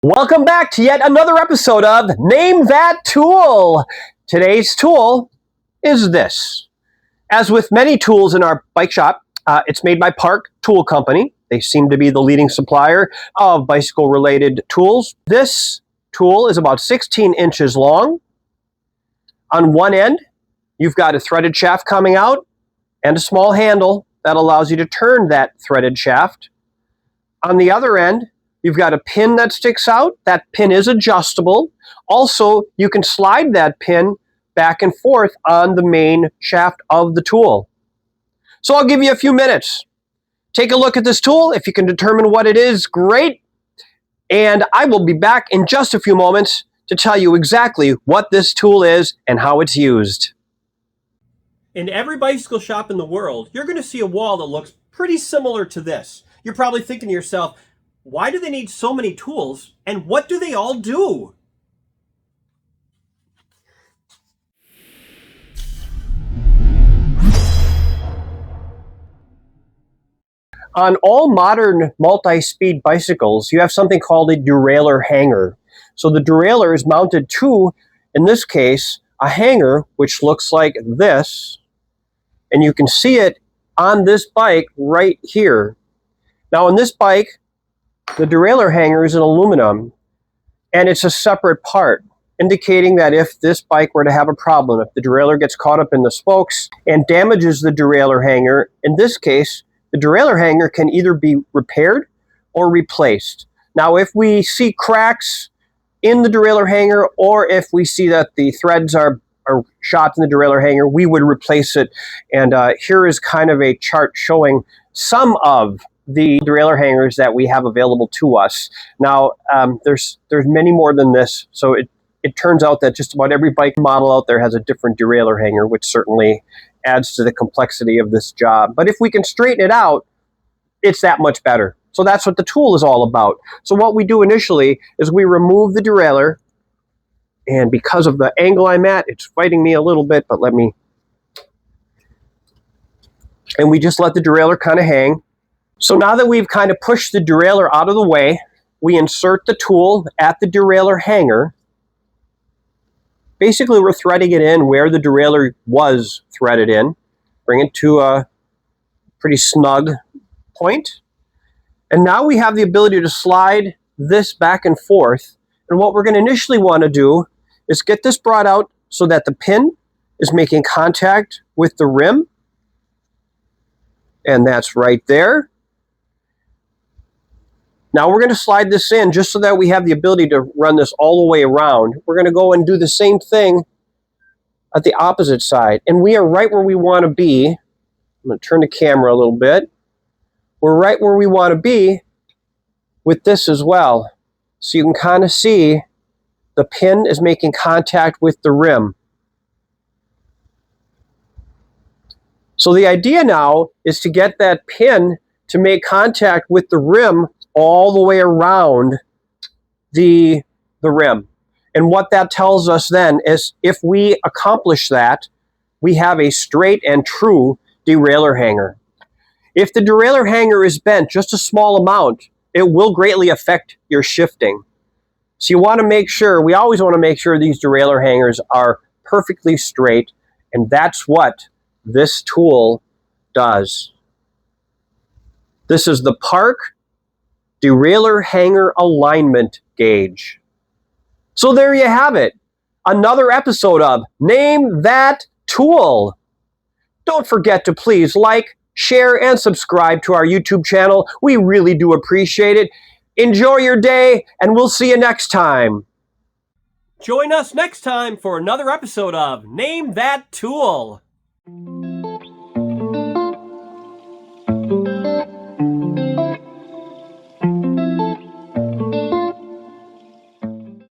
Welcome back to yet another episode of Name That Tool. Today's tool is this. As with many tools in our bike shop, it's made by Park Tool Company. They seem to be the leading supplier of bicycle-related tools. This tool is about 16 inches long. On one end, you've got a threaded shaft coming out and a small handle that allows you to turn that threaded shaft. On the other end, you've got a pin that sticks out. That pin is adjustable. Also, you can slide that pin back and forth on the main shaft of the tool. So I'll give you a few minutes. Take a look at this tool. If you can determine what it is, great. And I will be back in just a few moments to tell you exactly what this tool is and how it's used. In every bicycle shop in the world, you're going to see a wall that looks pretty similar to this. You're probably thinking to yourself, why do they need so many tools, and what do they all do? On all modern multi-speed bicycles, you have something called a derailleur hanger. So the derailleur is mounted to, in this case, a hanger which looks like this, and you can see it on this bike right here. Now on this bike, the derailleur hanger is in aluminum, and it's a separate part, indicating that if this bike were to have a problem, if the derailleur gets caught up in the spokes and damages the derailleur hanger, in this case, the derailleur hanger can either be repaired or replaced. Now, if we see cracks in the derailleur hanger, or if we see that the threads are shot in the derailleur hanger, we would replace it. And here is kind of a chart showing some of the derailleur hangers that we have available to us. Now, there's many more than this, so it turns out that just about every bike model out there has a different derailleur hanger, which certainly adds to the complexity of this job. But if we can straighten it out, it's that much better. So that's what the tool is all about. So what we do initially is we remove the derailleur, and because of the angle I'm at, it's fighting me a little bit, but and we just let the derailleur kind of hang. So now that we've kind of pushed the derailleur out of the way, we insert the tool at the derailleur hanger. Basically, we're threading it in where the derailleur was threaded in. Bring it to a pretty snug point. And now we have the ability to slide this back and forth. And what we're going to initially want to do is get this brought out so that the pin is making contact with the rim. And that's right there. Now we're going to slide this in just so that we have the ability to run this all the way around. We're going to go and do the same thing at the opposite side. And we are right where we want to be. I'm going to turn the camera a little bit. We're right where we want to be with this as well. So you can kind of see the pin is making contact with the rim. So the idea now is to get that pin to make contact with the rim all the way around the rim. And what that tells us then is if we accomplish that, we have a straight and true derailleur hanger. If the derailleur hanger is bent just a small amount, it will greatly affect your shifting. So you want to make sure, we always want to make sure these derailleur hangers are perfectly straight, and that's what this tool does. This is the Park derailleur hanger alignment gauge. So there you have it. Another episode of Name That Tool. Don't forget to please like, share, and subscribe to our YouTube channel. We really do appreciate it. Enjoy your day, and we'll see you next time. Join us next time for another episode of Name That Tool.